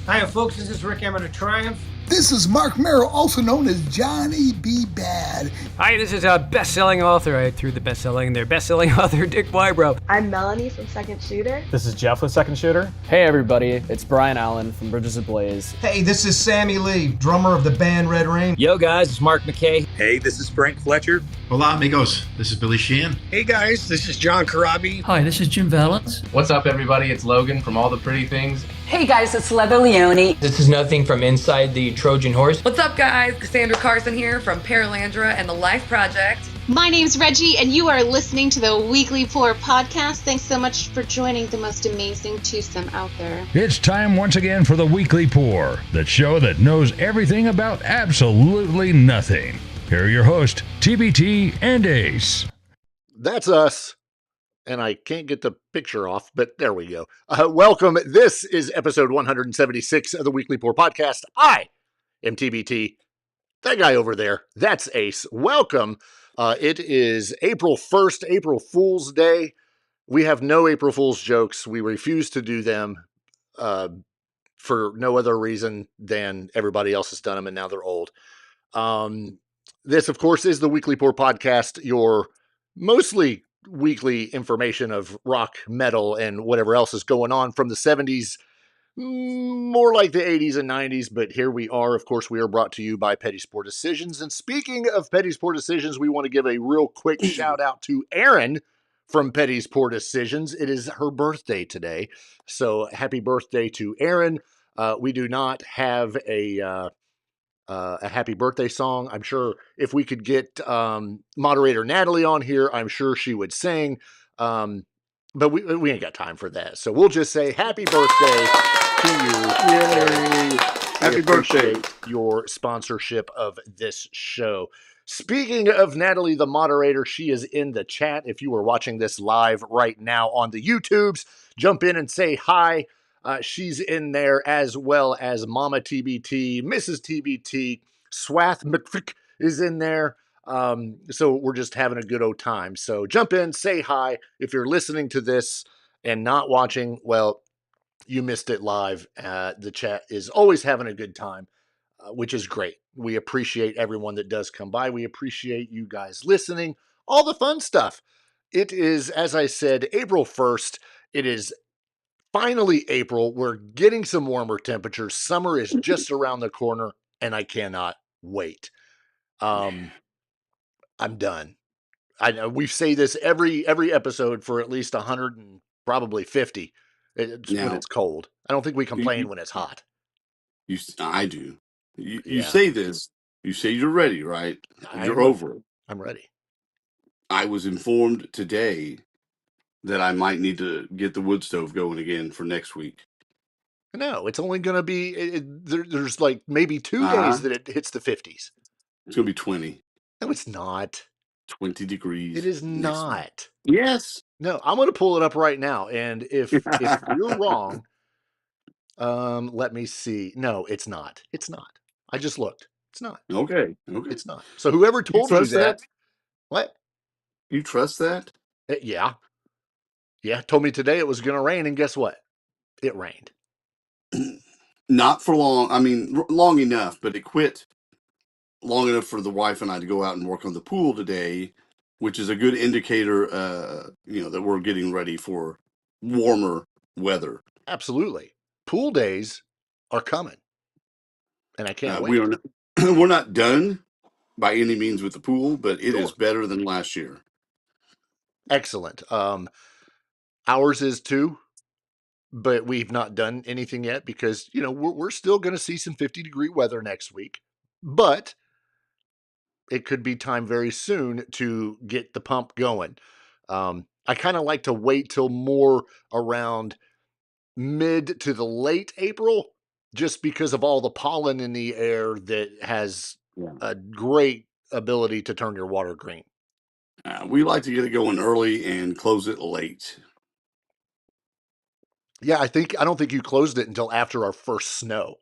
Hi, folks. This is Rick Emmett of Triumph. This is Mark Merrill, also known as Johnny B. Bad. Hi, this is a best-selling author. I threw the best-selling in there. Best-selling author Dick Wybrow. I'm Melanie from Second Shooter. This is Jeff with Second Shooter. Hey everybody, it's Bryan Allen from Bridges Ablaze. Hey, this is Sammy Lee, drummer of the band Red Rain. Yo guys, it's Mark McKay. Hey, this is Frank Fletcher. Hola amigos, this is Billy Sheehan. Hey guys, this is John Karabi. Hi, this is Jim Valance. What's up everybody, it's Logan from All the Pretty Things. Hey guys, it's Leather Leone. This is Nothing from Inside the Trojan Horse. What's up guys, Cassandra Carson here from Paralandra and the Life Project. My name's Reggie and you are listening to the Weekly Pour podcast. Thanks so much for joining the most amazing twosome out there. It's time once again for the Weekly Pour, the show that knows everything about absolutely nothing. Here are your hosts, TbT and Ace. That's us. And I can't get the picture off, but there we go. Welcome. This is episode 176 of the Weekly Pour podcast. I am TbT. That guy over there, that's Ace. Welcome. It is April 1st, April Fool's Day. We have no April Fool's jokes. We refuse to do them for no other reason than everybody else has done them, and now they're old. This, of course, is the Weekly Pour podcast, your mostly weekly information of rock, metal, and whatever else is going on from the 70s, more like the 80s and 90s, but here we are. Of course, we are brought to you by Petty Sport Decisions, and speaking of Petty Sport Decisions, we want to give a real quick shout out to Erin from Petty Sport Decisions. It is her birthday today, so happy birthday to Erin. We do not have a happy birthday song. I'm sure if we could get moderator Natalie on here, I'm sure she would sing. But we ain't got time for that. So we'll just say happy birthday to you. Yay. Happy birthday. Your sponsorship of this show. Speaking of Natalie, the moderator, she is in the chat. If you are watching this live right now on the YouTubes, jump in and say hi. She's in there, as well as Mama TbT, Mrs. TbT, Swath McFrick is in there. So we're just having a good old time. So jump in, say hi. If you're listening to this and not watching, well, you missed it live. The chat is always having a good time, which is great. We appreciate everyone that does come by. We appreciate you guys listening, all the fun stuff. It is, as I said, April 1st. It is finally April. We're getting some warmer temperatures. Summer is just around the corner, and I cannot wait. I'm done. I know we say this every episode for at least 100 and probably 50 when it's cold. I don't think we complain when it's hot. I do. You say this. You say you're ready, right? You're over. I'm ready. I was informed today that I might need to get the wood stove going again for next week. No, it's only going to be, there's like maybe 2 days that it hits the 50s. It's going to be 20. No, it's not. 20 degrees. It is not. Yes. No, I'm going to pull it up right now. And if you're wrong, let me see. No, it's not. It's not. I just looked. It's not. Okay. It's not. So whoever told you that. What? You trust that? Yeah. Yeah. Told me today it was going to rain. And guess what? It rained. Not for long. I mean, long enough, but it quit long enough for the wife and I to go out and work on the pool today, which is a good indicator, that we're getting ready for warmer weather. Absolutely. Pool days are coming. And I can't wait. We're not done by any means with the pool, but it is better than last year. Excellent. Ours is too, but we've not done anything yet because, we're still going to see some 50-degree weather next week, but it could be time very soon to get the pump going. I kind of like to wait till more around mid to the late April, just because of all the pollen in the air that has a great ability to turn your water green. We like to get it going early and close it late. Yeah, I don't think you closed it until after our first snow.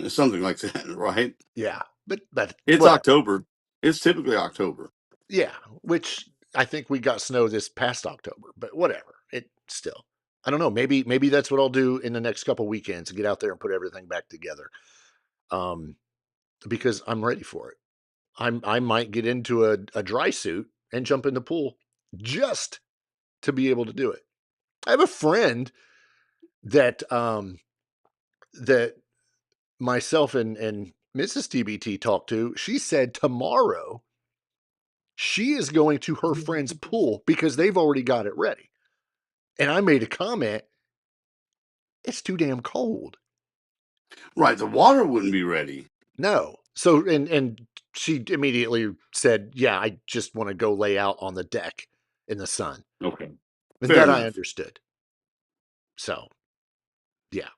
Something like that, right? Yeah, but it's October. It's typically October. Yeah, which I think we got snow this past October, but whatever. It still, I don't know. Maybe that's what I'll do in the next couple weekends, get out there and put everything back together. Because I'm ready for it. I might get into a dry suit and jump in the pool just to be able to do it. I have a friend that that myself and Mrs. TbT talked to. She said tomorrow she is going to her friend's pool because they've already got it ready. And I made a comment, it's too damn cold. Right, the water wouldn't be ready. No. So and she immediately said, "Yeah, I just want to go lay out on the deck in the sun." Okay. And that I understood. So, yeah.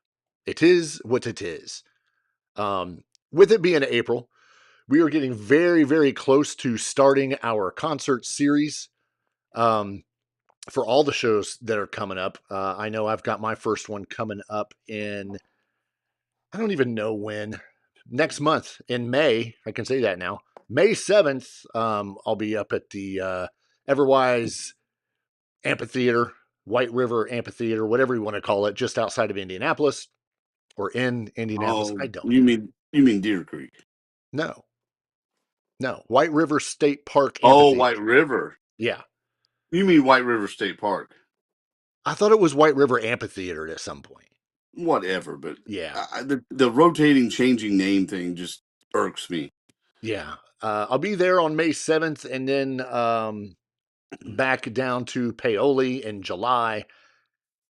It is what it is. With it being April, we are getting very, very close to starting our concert series. For all the shows that are coming up. I know I've got my first one coming up in, I don't even know when, next month in May. I can say that now. May 7th, I'll be up at the Everwise Amphitheater, White River Amphitheater, whatever you want to call it, just outside of Indianapolis or in Indianapolis. I don't know. You mean Deer Creek? No. White River State Park Oh, Amphitheater. White River. Yeah. You mean White River State Park? I thought it was White River Amphitheater at some point. Whatever, but yeah, the rotating, changing name thing just irks me. Yeah. I'll be there on May 7th and then back down to Paoli in July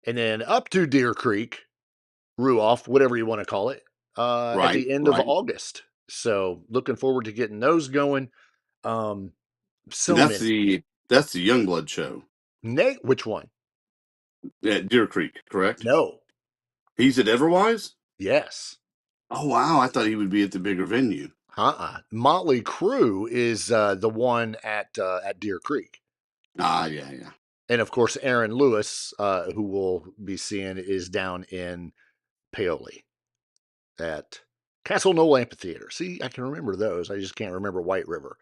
and then up to Deer Creek, Ruoff, whatever you want to call it, at the end of August. So looking forward to getting those going. That's the Youngblood show. Nate, which one? At Deer Creek, correct? No. He's at Everwise? Yes. Oh, wow. I thought he would be at the bigger venue. Motley Crue is the one at Deer Creek. Yeah. And of course, Aaron Lewis, who we'll be seeing, is down in Paoli at Castle Knoll Amphitheater. See, I can remember those. I just can't remember White River.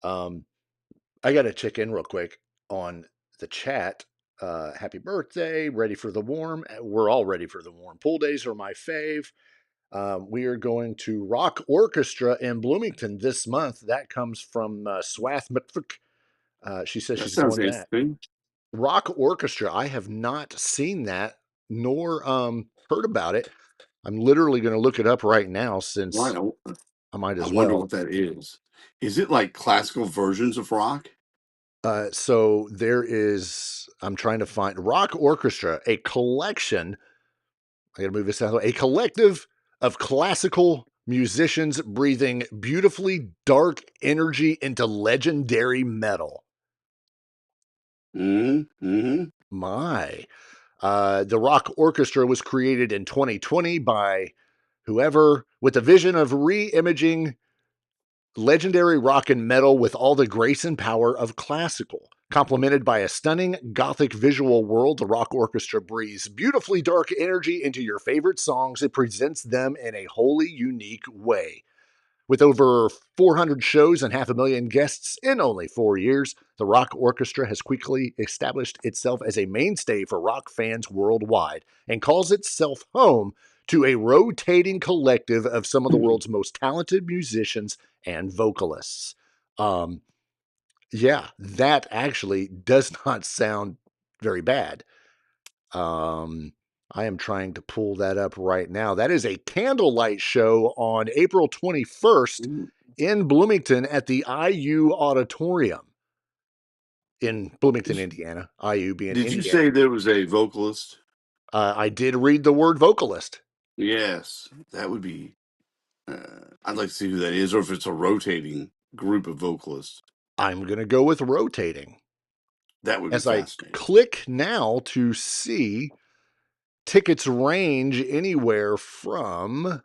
I got to check in real quick on the chat. Happy birthday. Ready for the warm. We're all ready for the warm. Pool days are my fave. We are going to Rock Orchestra in Bloomington this month. That comes from Swath McFick. She says she's going to that. Rock Orchestra. I have not seen that nor heard about it. I'm literally going to look it up right now since I might as well. I wonder what that is. Is it like classical versions of rock? So there is, I'm trying to find Rock Orchestra, a collection. I got to move this out. A collective of classical musicians breathing beautifully dark energy into legendary metal. My. The Rock Orchestra was created in 2020 by whoever with a vision of re-imaging legendary rock and metal with all the grace and power of classical. Complemented by a stunning gothic visual world, the Rock Orchestra breathes beautifully dark energy into your favorite songs. It presents them in a wholly unique way. With over 400 shows and 500,000 guests in only 4 years, the Rock Orchestra has quickly established itself as a mainstay for rock fans worldwide and calls itself home to a rotating collective of some of the world's most talented musicians and vocalists. Yeah, that actually does not sound very bad. I am trying to pull that up right now. That is a candlelight show on April 21st in Bloomington at the IU Auditorium in Bloomington, Indiana. IU being Indiana. Did you say there was a vocalist? I did read the word vocalist. Yes, that would be. I'd like to see who that is, or if it's a rotating group of vocalists. I'm going to go with rotating. That would be I fascinating. click now to see, tickets range anywhere from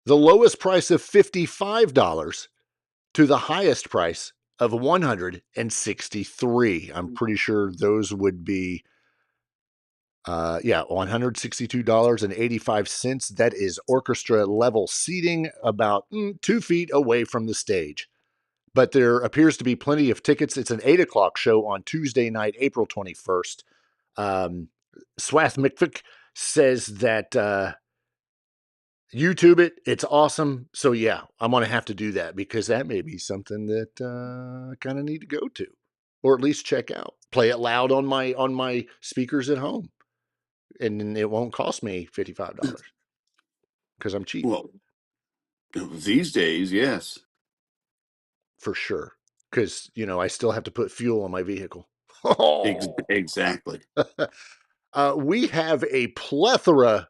the lowest price of $55 to the highest price of $163. I'm pretty sure those would be, $162.85. That is orchestra level seating, about 2 feet away from the stage. But there appears to be plenty of tickets. It's an 8 o'clock show on Tuesday night, April 21st. Swath McFick says that YouTube it. It's awesome. So yeah, I'm going to have to do that because that may be something that I kind of need to go to, or at least check out. Play it loud on my speakers at home, and it won't cost me $55 because I'm cheap. Well, these days, yes, for sure. Because I still have to put fuel on my vehicle. Exactly. We have a plethora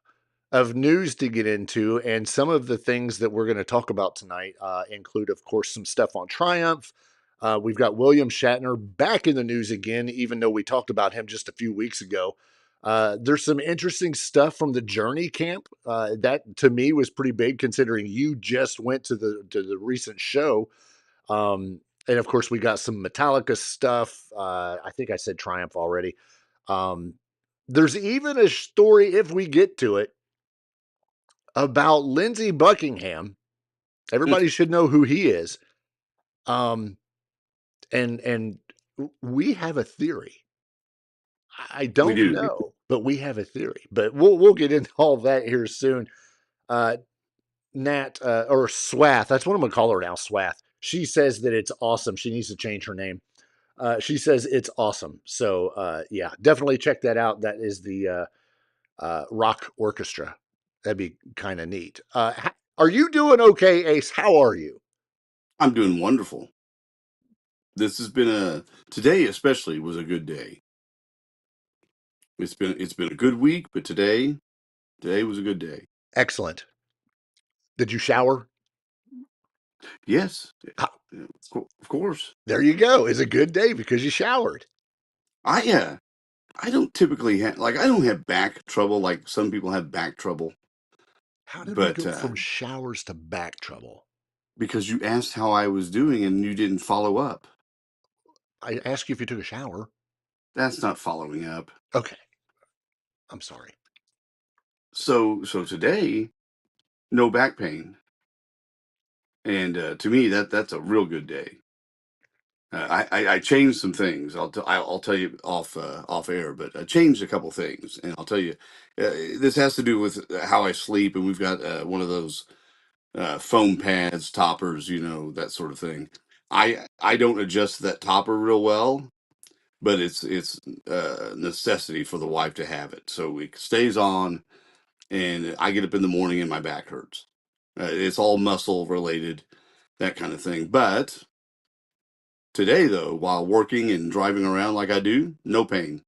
of news to get into, and some of the things that we're going to talk about tonight include, of course, some stuff on Triumph. We've got William Shatner back in the news again, even though we talked about him just a few weeks ago. There's some interesting stuff from the Journey camp. That to me was pretty big, considering you just went to the recent show. And of course, we got some Metallica stuff. I think I said Triumph already. There's even a story, if we get to it, about Lindsey Buckingham. Everybody should know who he is. And we have a theory. I don't know, but we have a theory. But we'll get into all that here soon. Nat or Swath, that's what I'm gonna call her now, Swath. She says that it's awesome. She needs to change her name. She says it's awesome. So yeah, definitely check that out. That is the rock orchestra. That'd be kind of neat. Are you doing okay, Ace? How are you? I'm doing wonderful. This has been today especially was a good day. It's been a good week, but today was a good day. Excellent. Did you shower? Yes, of course. There you go. It's a good day because you showered. I don't typically have I don't have back trouble like some people have back trouble. How did we go from showers to back trouble? Because you asked how I was doing and you didn't follow up. I asked you if you took a shower. That's not following up. Okay. I'm sorry. So today, no back pain. And to me, that's a real good day. I changed some things. I'll tell you off air, but I changed a couple things, and I'll tell you. This has to do with how I sleep, and we've got one of those foam pads, toppers, that sort of thing. I don't adjust that topper real well, but it's necessity for the wife to have it, so it stays on, and I get up in the morning and my back hurts. It's all muscle related, that kind of thing. But today, though, while working and driving around like I do, no pain.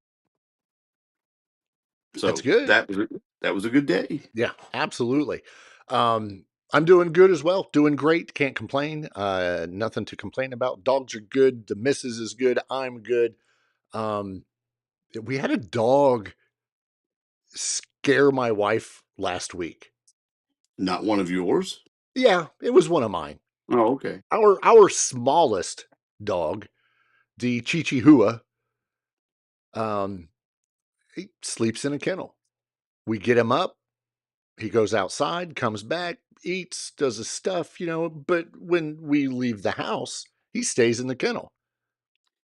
So that's good. That was a good day. Yeah, absolutely. I'm doing good as well. Doing great. Can't complain. Nothing to complain about. Dogs are good. The missus is good. I'm good. We had a dog scare my wife last week. Not one of yours? Yeah, it was one of mine. Oh, okay. Our smallest dog, the Chichihua, he sleeps in a kennel. We get him up. He goes outside, comes back, eats, does his stuff, but when we leave the house, he stays in the kennel.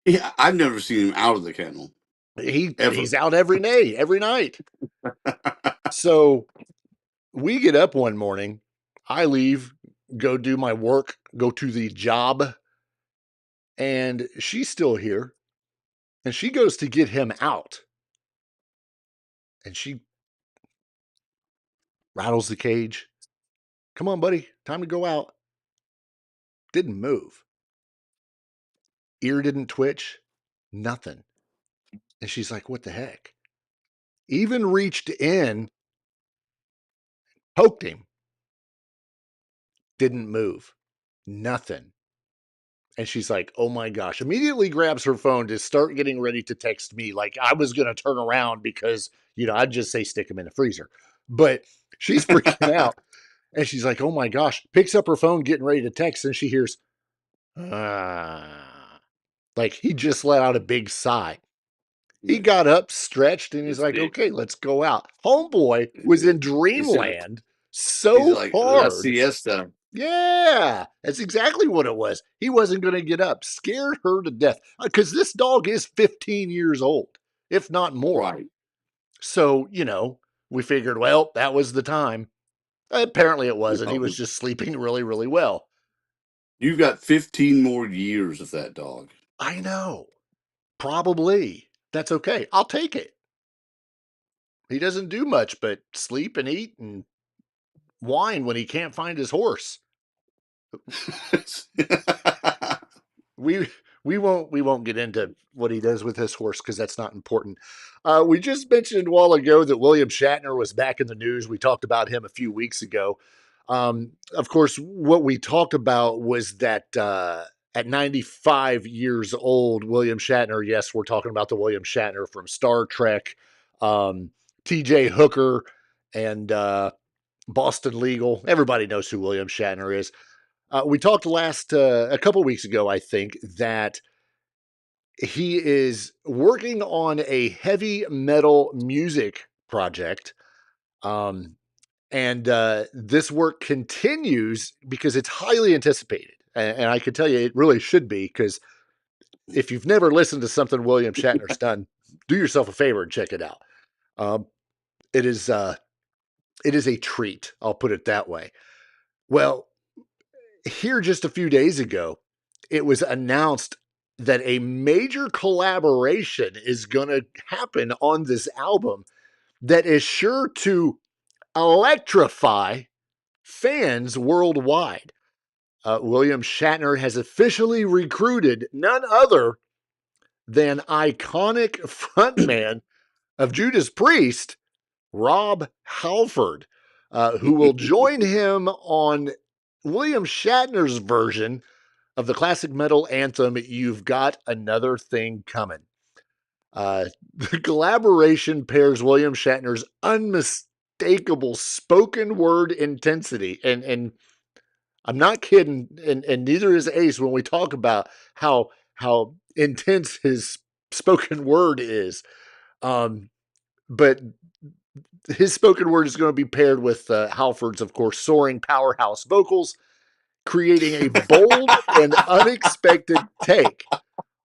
Yeah, I've never seen him out of the kennel. He's out every day, every night. So we get up one morning, I leave, go do my work, go to the job, and she's still here. And she goes to get him out. And she rattles the cage. Come on, buddy, time to go out. Didn't move. Ear didn't twitch, nothing. And she's like, what the heck? Even reached in, poked him. Didn't move. Nothing. And she's like, oh my gosh. Immediately grabs her phone to start getting ready to text me. Like I was going to turn around because, I'd just say stick him in the freezer. But she's freaking out. And she's like, oh my gosh. Picks up her phone, getting ready to text. And she hears, like he just let out a big sigh. He got up, stretched, and he's like, okay, let's go out. Homeboy was in dreamland so hard. Siesta. Yeah, that's exactly what it was. He wasn't going to get up. Scared her to death. Because this dog is 15 years old, if not more. Right. So, we figured, well, that was the time. Apparently it wasn't. He was just sleeping really, really well. You've got 15 more years of that dog. I know. Probably. That's okay. I'll take it. He doesn't do much but sleep and eat and whine when he can't find his horse. We won't get into what he does with his horse because that's not important. We just mentioned a while ago that William Shatner was back in the news. We talked about him a few weeks ago. Of course, what we talked about was that at 95 years old, William Shatner, yes, we're talking about the William Shatner from Star Trek, TJ Hooker, and Boston Legal. Everybody knows who William Shatner is. We talked a couple weeks ago, I think, that he is working on a heavy metal music project. And this work continues because it's highly anticipated. And I can tell you it really should be, because if you've never listened to something William Shatner's done, do yourself a favor and check it out. It is a treat. I'll put it that way. Well, here just a few days ago, it was announced that a major collaboration is going to happen on this album that is sure to electrify fans worldwide. William Shatner has officially recruited none other than iconic frontman of Judas Priest, Rob Halford, who will join him on William Shatner's version of the classic metal anthem, You've Got Another Thing Coming. The collaboration pairs William Shatner's unmistakable spoken word intensity, and I'm not kidding, and neither is Ace when we talk about how intense his spoken word is. But his spoken word is going to be paired with Halford's, of course, soaring powerhouse vocals, creating a bold and unexpected take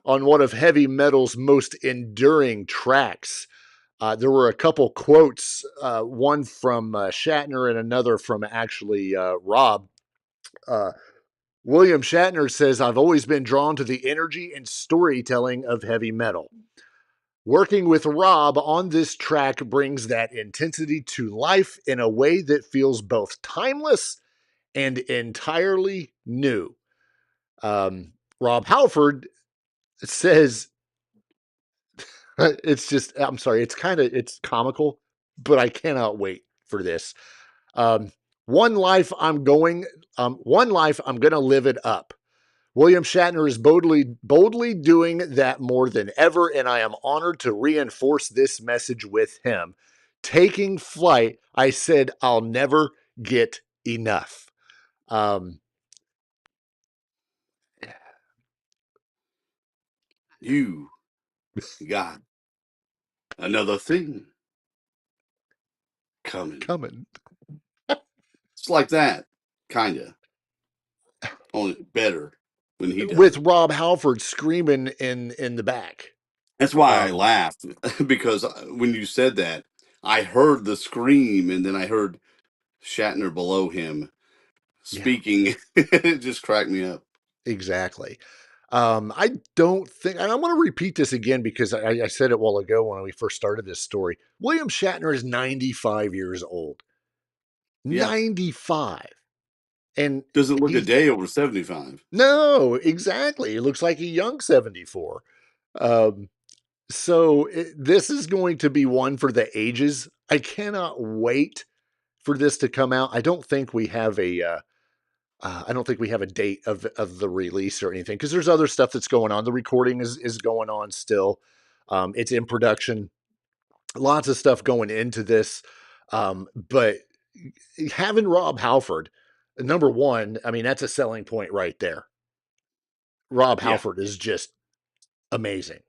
on one of heavy metal's most enduring tracks. There were a couple quotes, one from Shatner and another from actually Rob. William Shatner says, I've always been drawn to the energy and storytelling of heavy metal. Working with Rob on this track brings that intensity to life in a way that feels both timeless and entirely new. Rob Halford says, I'm sorry, it's comical, but I cannot wait for this. One life I'm going to live it up. William Shatner is boldly doing that more than ever, and I am honored to reinforce this message with him. Taking flight, I said I'll never get enough. You got another thing coming. It's like that, kind of. Only better when he does. With Rob Halford screaming in the back. That's why I laughed, because when you said that, I heard the scream, and then I heard Shatner below him speaking. Yeah. It just cracked me up. Exactly. I don't think, and I want to repeat this again because I said it a while ago when we first started this story. William Shatner is 95 years old. Yeah. 95. And doesn't look a day over 75. No, exactly. It looks like a young 74. So this is going to be one for the ages. I cannot wait for this to come out. I don't think we have a date of the release or anything, because there's other stuff that's going on. The recording is going on still. It's in production. Lots of stuff going into this. But having Rob Halford, number one, I mean, that's a selling point right there. Rob Halford is just amazing.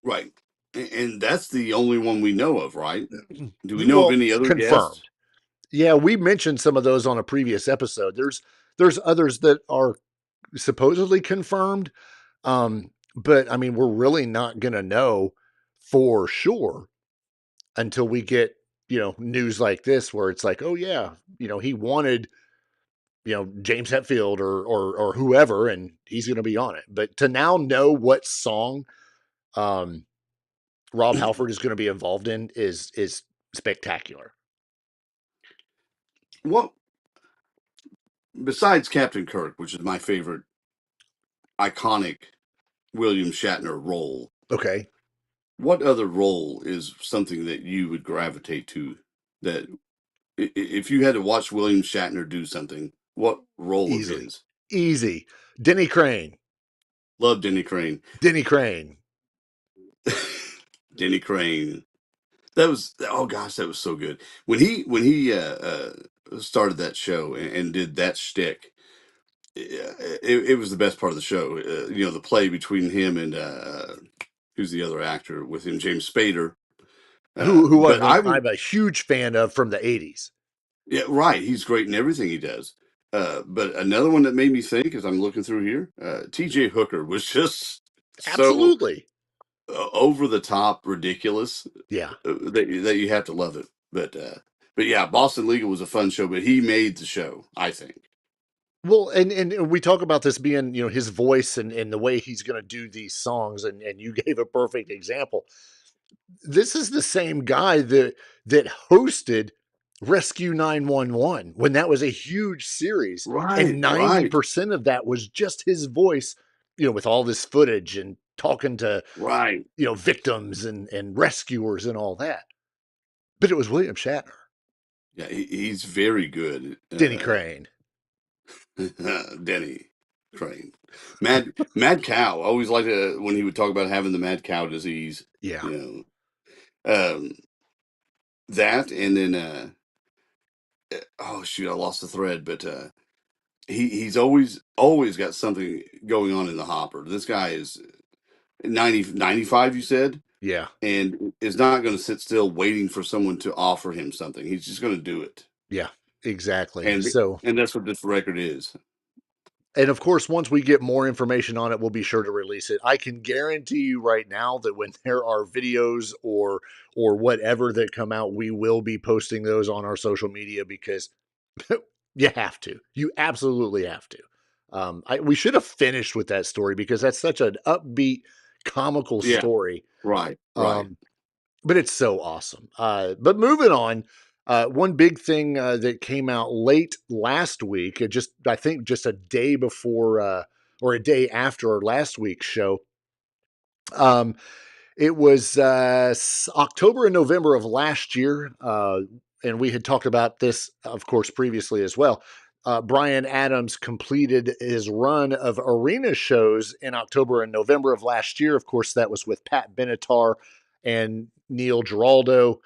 Right. And that's the only one we know of, right? Do we know of any other guests? Yeah, we mentioned some of those on a previous episode. There's others that are supposedly confirmed. But I mean, we're really not going to know for sure until we get, news like this where it's like, oh yeah, he wanted, James Hetfield or whoever, and he's going to be on it. But to now know what song Rob Halford is going to be involved in is spectacular. What, besides Captain Kirk, which is my favorite iconic William Shatner role, Okay. what other role is something that you would gravitate to? That if you had to watch William Shatner do something, what role of his? Easy. Denny Crane. Love Denny Crane. Denny Crane. Denny Crane. That was, oh gosh, that was so good. When he started that show and did that shtick, it was the best part of the show. The play between him and who's the other actor with him, James Spader. Who But I'm a huge fan of from the 80s. Yeah, right. He's great in everything he does. But another one that made me think, as I'm looking through here, T.J. Hooker was just absolutely over the top, ridiculous. Yeah, that you have to love it. But yeah, Boston Legal was a fun show, but he made the show, I think. Well, and we talk about this being, his voice and the way he's going to do these songs, and you gave a perfect example. This is the same guy that hosted Rescue 911 when that was a huge series, and 90% of that was just his voice, with all this footage and talking to victims and rescuers and all that. But it was William Shatner. Yeah, he's very good. Denny Crane. Denny Crane. Mad Cow. I always liked when he would talk about having the mad cow disease. Yeah. That, and then oh shoot, I lost the thread, but he's always got something going on in the hopper. This guy is 95, you said? Yeah. And is not going to sit still waiting for someone to offer him something. He's just going to do it. Yeah, exactly. And that's what this record is. And of course, once we get more information on it, we'll be sure to release it. I can guarantee you right now that when there are videos or whatever that come out, we will be posting those on our social media because you have to. You absolutely have to. We should have finished with that story because that's such an upbeat, comical story. Right. But it's so awesome. But moving on. One big thing that came out late last week, I think just a day before or a day after our last week's show, it was October and November of last year, and we had talked about this, of course, previously as well. Bryan Adams completed his run of arena shows in October and November of last year. Of course, that was with Pat Benatar and Neil Giraldo.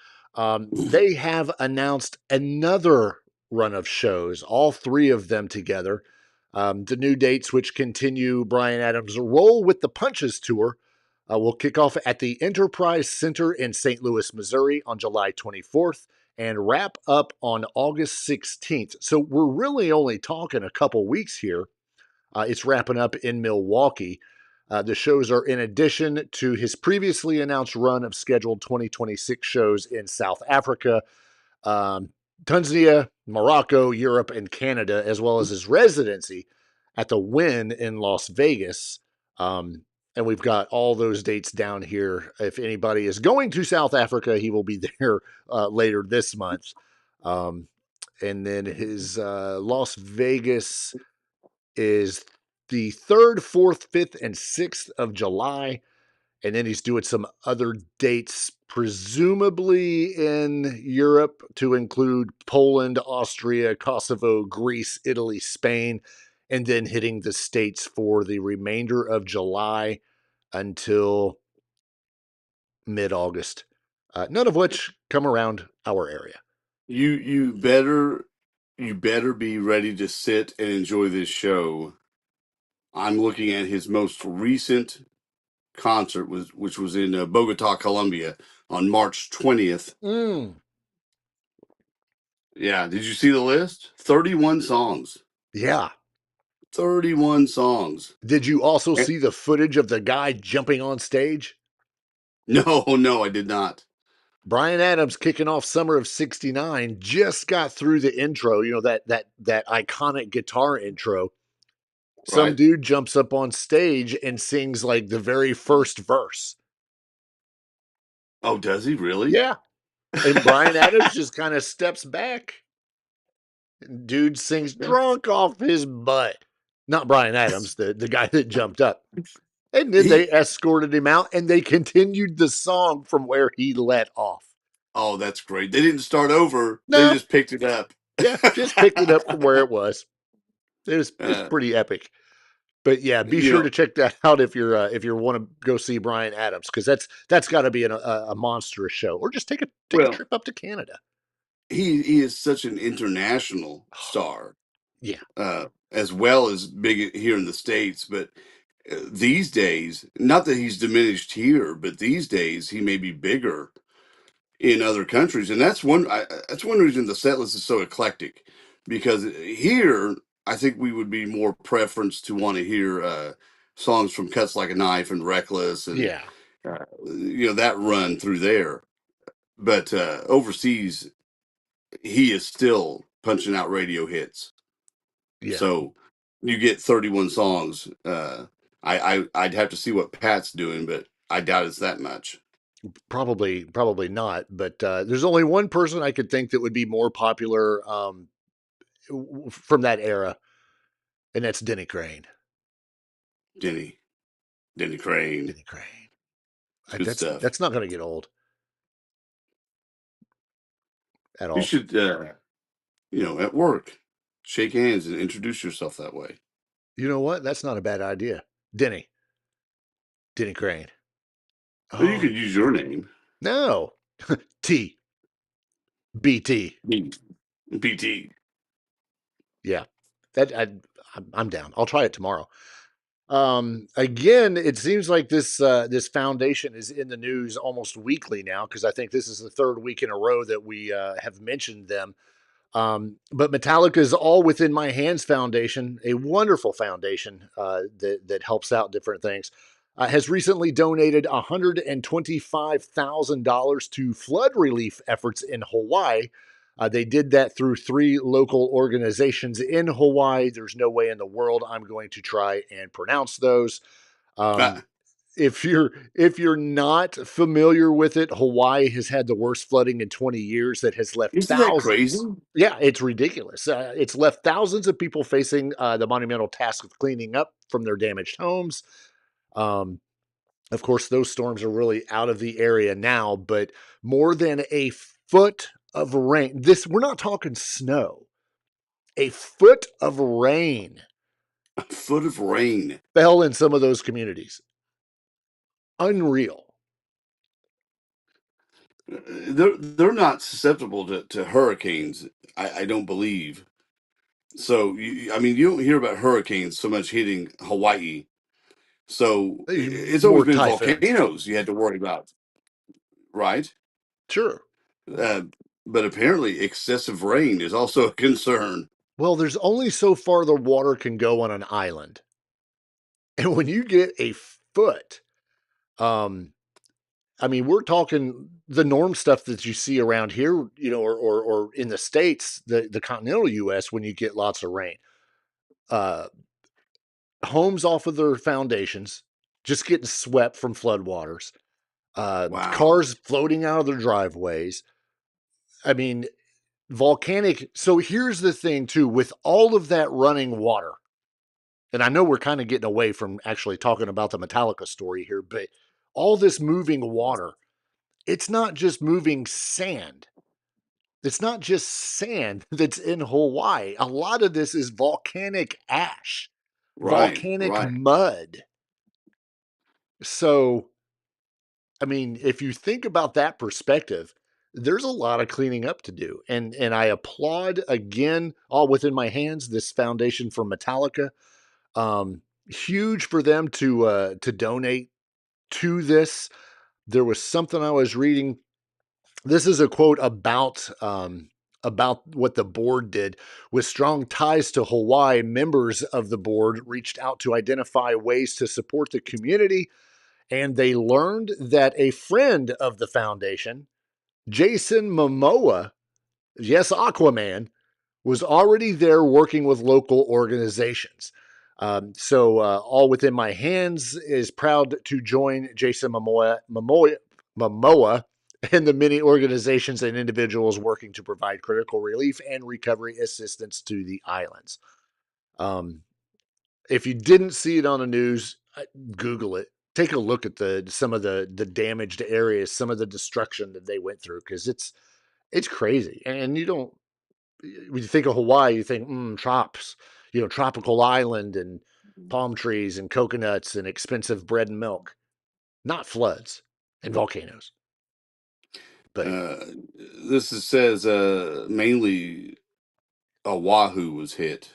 They have announced another run of shows, all three of them together. The new dates, which continue Bryan Adams' Roll with the Punches tour, will kick off at the Enterprise Center in St. Louis, Missouri on July 24th and wrap up on August 16th. So we're really only talking a couple weeks here. It's wrapping up in Milwaukee. The shows are in addition to his previously announced run of scheduled 2026 shows in South Africa, Tanzania, Morocco, Europe, and Canada, as well as his residency at the Wynn in Las Vegas. And we've got all those dates down here. If anybody is going to South Africa, he will be there later this month. And then his Las Vegas is the 3rd, 4th, 5th, and 6th of July. And then he's doing some other dates, presumably in Europe, to include Poland, Austria, Kosovo, Greece, Italy, Spain, and then hitting the States for the remainder of July until mid-August, none of which come around our area. You better be ready to sit and enjoy this show. I'm looking at his most recent concert, which was in Bogota, Colombia on March 20th. Yeah, did you see the list? 31 songs. Yeah. 31 songs. Did you also see the footage of the guy jumping on stage? No, I did not. Bryan Adams kicking off summer of '69 just got through the intro, that iconic guitar intro. Some dude jumps up on stage and sings like the very first verse. Oh, does he really? Yeah. And Bryan Adams just kind of steps back. Dude sings drunk off his butt. Not Bryan Adams, the guy that jumped up. And then they escorted him out and they continued the song from where he let off. Oh, that's great. They didn't start over. No. They just picked it up. Yeah, just picked it up from where it was. It's pretty epic. But yeah, be sure to check that out if you want to go see Bryan Adams, because that's got to be a monstrous show. Or just take a trip up to Canada. He is such an international star. Yeah. As well as big here in the States, but these days, not that he's diminished here, but these days he may be bigger in other countries, and that's one reason the set list is so eclectic, because here I think we would be more preference to want to hear songs from Cuts Like a Knife and Reckless, and that run through there. But overseas, he is still punching out radio hits. Yeah. So you get 31 songs. I'd have to see what Pat's doing, but I doubt it's that much. Probably not. But there's only one person I could think that would be more popular from that era, and that's Denny Crane. Denny Crane. Good stuff. That's not going to get old at all. You should, at work, shake hands and introduce yourself that way. You know what? That's not a bad idea. Denny Crane. Oh, you could use your name. No. TbT. BT. Yeah. I'm down. I'll try it tomorrow. Again, it seems like this foundation is in the news almost weekly now, because I think this is the third week in a row that we have mentioned them. But Metallica's All Within My Hands Foundation, a wonderful foundation that helps out different things, has recently donated $125,000 to flood relief efforts in Hawaii. They did that through 3 local organizations in Hawaii. There's no way in the world I'm going to try and pronounce those. If you're not familiar with it, Hawaii has had the worst flooding in 20 years that has left Isn't thousands. That crazy? Yeah, it's ridiculous. It's left thousands of people facing the monumental task of cleaning up from their damaged homes. Of course, those storms are really out of the area now, but more than a foot of rain. We're not talking snow. A foot of rain. A foot of rain fell in some of those communities. Unreal. They're not susceptible to hurricanes, I don't believe. So you don't hear about hurricanes so much hitting Hawaii. So it's always been volcanoes you had to worry about, right? Sure. But apparently excessive rain is also a concern. Well, there's only so far the water can go on an island. And when you get a foot, we're talking the norm stuff that you see around here, or in the States, the continental U.S., when you get lots of rain. Homes off of their foundations, just getting swept from floodwaters. Cars floating out of their driveways. Volcanic. So here's the thing, too, with all of that running water, and I know we're kind of getting away from actually talking about the Metallica story here, but all this moving water, it's not just moving sand. It's not just sand that's in Hawaii. A lot of this is volcanic ash, volcanic mud. So, if you think about that perspective, there's a lot of cleaning up to do. And I applaud, again, All Within My Hands, this foundation for Metallica. Huge for them to donate to this. There was something I was reading. This is a quote about what the board did. With strong ties to Hawaii, members of the board reached out to identify ways to support the community, and they learned that a friend of the foundation Jason Momoa, yes, Aquaman, was already there working with local organizations. So All Within My Hands is proud to join Jason Momoa and the many organizations and individuals working to provide critical relief and recovery assistance to the islands. If you didn't see it on the news, Google it. Take a look at some of the damaged areas, some of the destruction that they went through, because it's crazy. And you don't, when you think of Hawaii, you think tropical island and palm trees and coconuts and expensive bread and milk, not floods and volcanoes. But says mainly Oahu was hit.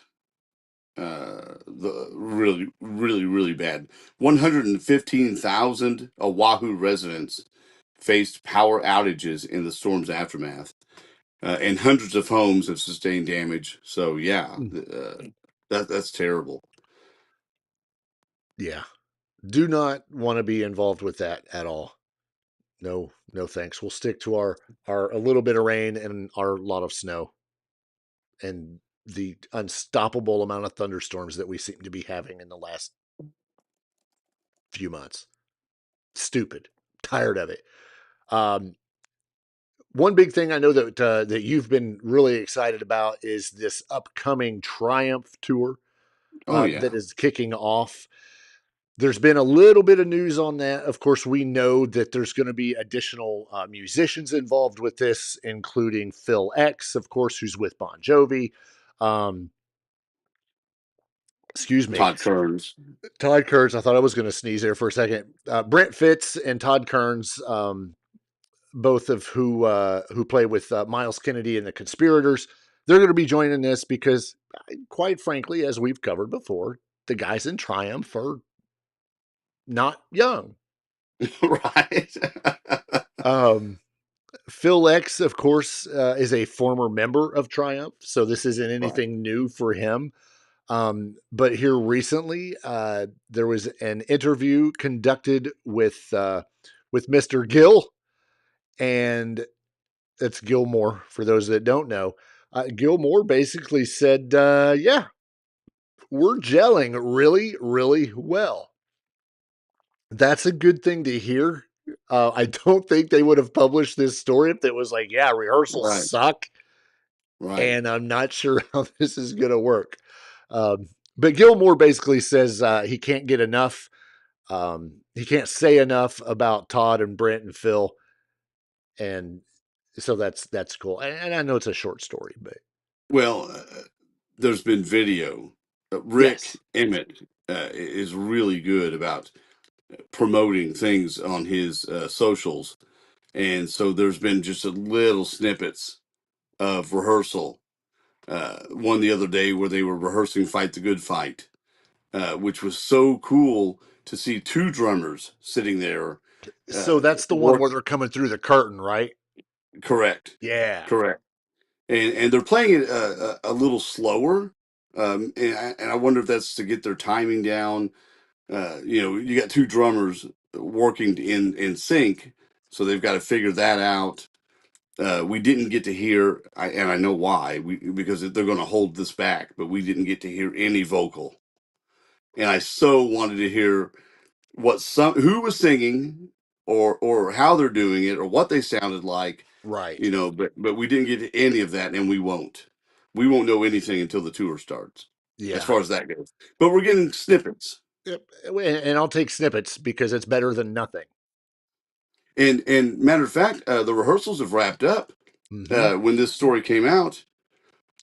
The really bad. 115,000 Oahu residents faced power outages in the storm's aftermath, and hundreds of homes have sustained damage. So yeah, that's terrible. Yeah, do not want to be involved with that at all. No thanks. We'll stick to our a little bit of rain and our lot of snow and the unstoppable amount of thunderstorms that we seem to be having in the last few months. Stupid. Tired of it. One big thing I know that you've been really excited about is this upcoming Triumph tour that is kicking off. There's been a little bit of news on that. Of course, we know that there's going to be additional musicians involved with this, including Phil X, of course, who's with Bon Jovi. Excuse me. Todd Kearns. I thought I was going to sneeze there for a second. Brent Fitz and Todd Kearns, both of who play with Miles Kennedy and the Conspirators. They're going to be joining this because, quite frankly, as we've covered before, the guys in Triumph are not young. Right. Phil X, of course, is a former member of Triumph, so this isn't anything new for him. But here recently, there was an interview conducted with Mr. Gill, and it's Gilmore for those that don't know. Gilmore basically said, yeah, we're gelling really, really well. That's a good thing to hear. I don't think they would have published this story if it was like, yeah, rehearsals suck. Right. And I'm not sure how this is going to work. But Gilmore basically says he can't get enough. He can't say enough about Todd and Brent and Phil. And so that's cool. And I know it's a short story, but. Well, there's been video. Rick Emmett is really good about promoting things on his socials. And so there's been just a little snippets of rehearsal. One the other day where they were rehearsing Fight the Good Fight, which was so cool to see two drummers sitting there. So that's the one where they're coming through the curtain, right? Correct. Yeah. Correct. And they're playing it a little slower. And I wonder if that's to get their timing down. You got two drummers working in sync, so they've got to figure that out. We didn't get to hear, and I know why, because they're going to hold this back, but we didn't get to hear any vocal. And I so wanted to hear who was singing or how they're doing it or what they sounded like. Right. But we didn't get any of that, and we won't. We won't know anything until the tour starts. Yeah. As far as that goes. But we're getting snippets. Yep. And I'll take snippets because it's better than nothing. And matter of fact, the rehearsals have wrapped up when this story came out.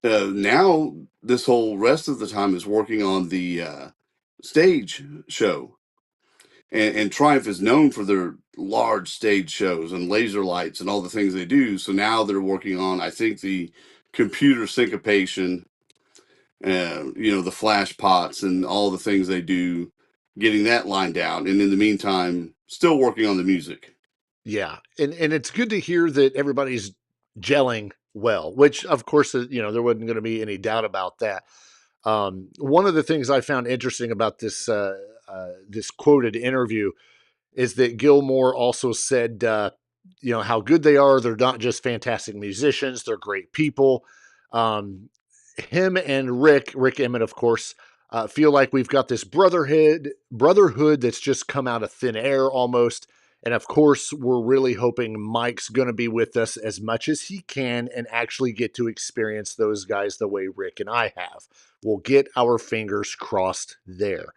Now this whole rest of the time is working on the stage show. And Triumph is known for their large stage shows and laser lights and all the things they do. So now they're working on, I think, the computer syncopation, the flash pots and all the things they do, getting that lined out. And in the meantime, still working on the music. Yeah. And it's good to hear that everybody's gelling well, which of course, there wasn't going to be any doubt about that. One of the things I found interesting about this quoted interview is that Gilmore also said how good they are. They're not just fantastic musicians; they're great people. Him and Rick Emmett, of course, feel like we've got this brotherhood that's just come out of thin air almost. And of course, we're really hoping Mike's going to be with us as much as he can and actually get to experience those guys the way Rick and I have. We'll get our fingers crossed there.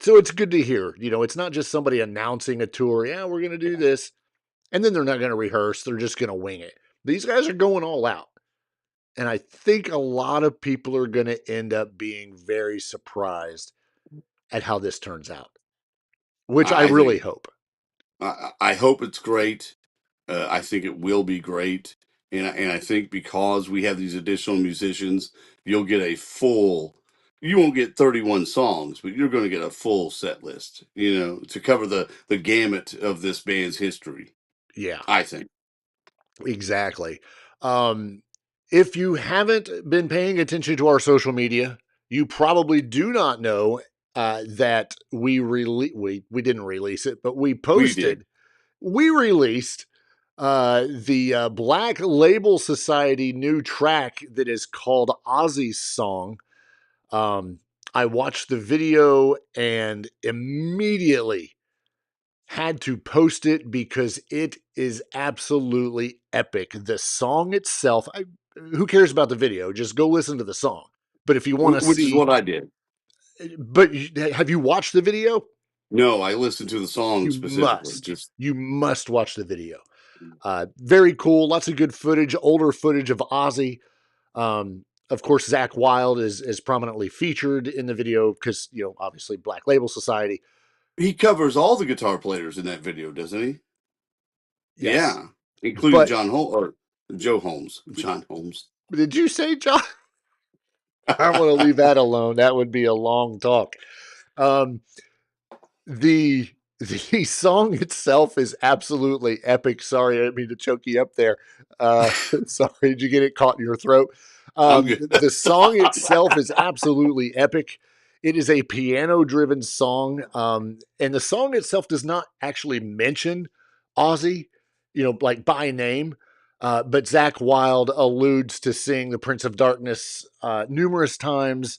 So it's good to hear. It's not just somebody announcing a tour. Yeah, we're going to do this. And then they're not going to rehearse. They're just going to wing it. These guys are going all out. And I think a lot of people are going to end up being very surprised at how this turns out, which I really hope. I hope it's great. I think it will be great. And I think because we have these additional musicians, you'll get you won't get 31 songs, but you're going to get a full set list, to cover the gamut of this band's history. Yeah. I think. Exactly. If you haven't been paying attention to our social media, you probably do not know that we didn't release it, but we posted. We released the Black Label Society new track that is called Ozzy's Song. I watched the video and immediately had to post it because it is absolutely epic. The song itself, who cares about the video? Just go listen to the song. But if you want to see... Which is what I did. But have you watched the video? No, I listened to the song specifically. You must watch the video. Very cool. Lots of good footage, older footage of Ozzy. Of course, Zakk Wylde is prominently featured in the video because, obviously Black Label Society. He covers all the guitar players in that video, doesn't he? Yes. Yeah, including John Holmes or Joe Holmes. John Holmes. Did you say John? I want to leave that alone. That would be a long talk. The song itself is absolutely epic. Sorry, I didn't mean to choke you up there. Sorry, did you get it caught in your throat? The song itself is absolutely epic. It is a piano-driven song, and the song itself does not actually mention Ozzy, like by name. But Zakk Wylde alludes to seeing the Prince of Darkness numerous times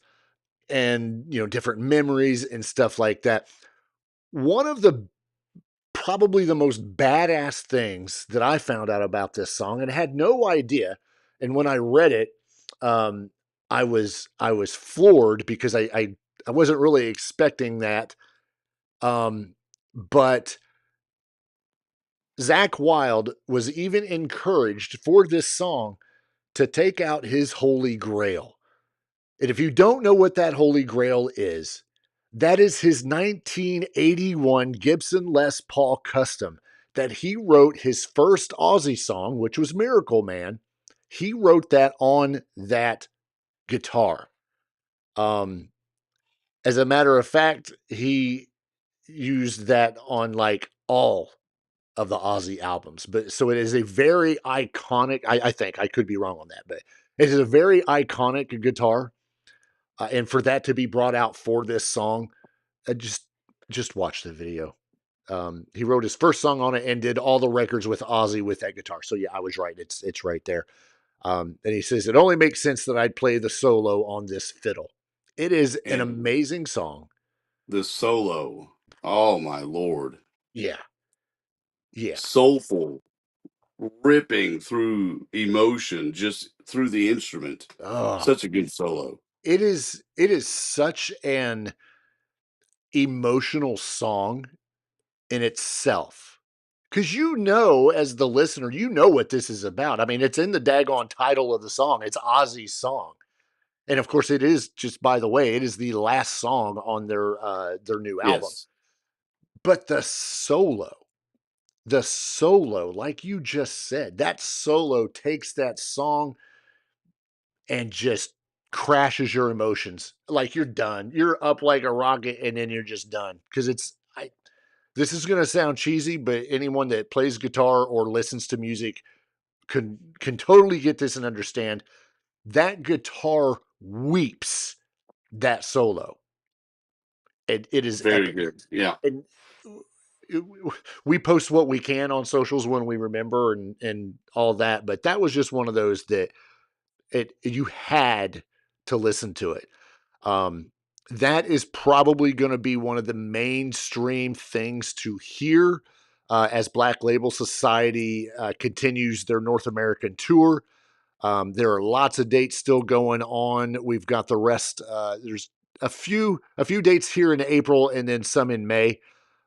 and, different memories and stuff like that. One of the probably the most badass things that I found out about this song and had no idea. And when I read it, I was floored because I wasn't really expecting that. But Zakk Wylde was even encouraged for this song to take out his Holy Grail. And if you don't know what that Holy Grail is, that is his 1981 Gibson Les Paul Custom that he wrote his first Ozzy song, which was Miracle Man. He wrote that on that guitar. As a matter of fact, he used that on like all of the Ozzy albums. But so it is a very iconic, I think, I could be wrong on that, but it is a very iconic guitar. And for that to be brought out for this song, just watch the video. He wrote his first song on it and did all the records with Ozzy with that guitar. So yeah, I was right. It's right there. And he says, it only makes sense that I'd play the solo on this fiddle. It is an amazing song. The solo. Oh my Lord. Yeah. Yeah. Soulful. Ripping through emotion just through the instrument. Oh, such a good solo. It is such an emotional song in itself. Because as the listener, what this is about. I mean, it's in the daggone title of the song. It's Ozzy's song. And of course, it is, just by the way, it is the last song on their new album. Yes. But the solo, like you just said, that solo takes that song and just crashes your emotions. Like you're done. You're up like a rocket and then you're just done. Because this is going to sound cheesy, but anyone that plays guitar or listens to music can totally get this and understand. That guitar weeps that solo. And it is very epic. good. Yeah. And we post what we can on socials when we remember and all that, but that was just one of those that you had to listen to it. That is probably going to be one of the mainstream things to hear as Black Label Society continues their North American tour. There are lots of dates still going on. We've got the rest. There's a few dates here in April and then some in May.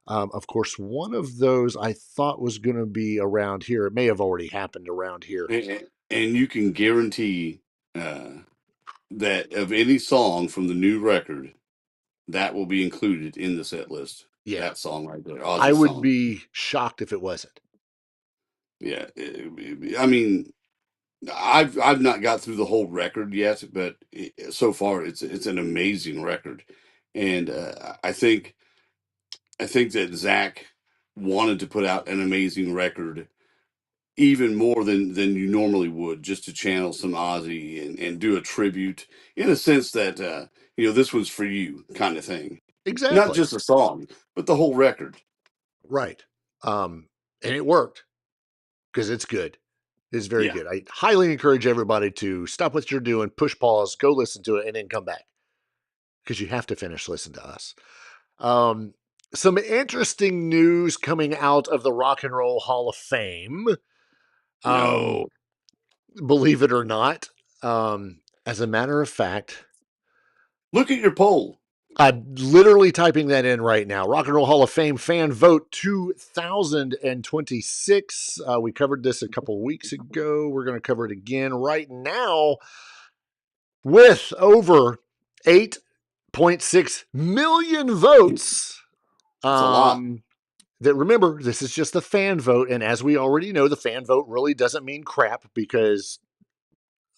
Of course, one of those I thought was going to be around here. It may have already happened around here. And you can guarantee that of any song from the new record, that will be included in the set list. Yeah. That song right there. I would be shocked if it wasn't. Yeah. I mean, I've not got through the whole record yet, but so far it's an amazing record. And I think that Zach wanted to put out an amazing record even more than you normally would, just to channel some Ozzy and do a tribute in a sense that, this one's for you kind of thing. Exactly. Not just a song, but the whole record. Right. And it worked because it's good. It's very good. I highly encourage everybody to stop what you're doing, push pause, go listen to it, and then come back because you have to finish listening to us. Some interesting news coming out of the Rock and Roll Hall of Fame. No. Believe it or not. As a matter of fact, look at your poll. I'm literally typing that in right now. Rock and Roll Hall of Fame fan vote 2026. We covered this a couple weeks ago. We're going to cover it again right now with over 8.6 million votes. That's a lot. That, remember, this is just the fan vote. And as we already know, the fan vote really doesn't mean crap because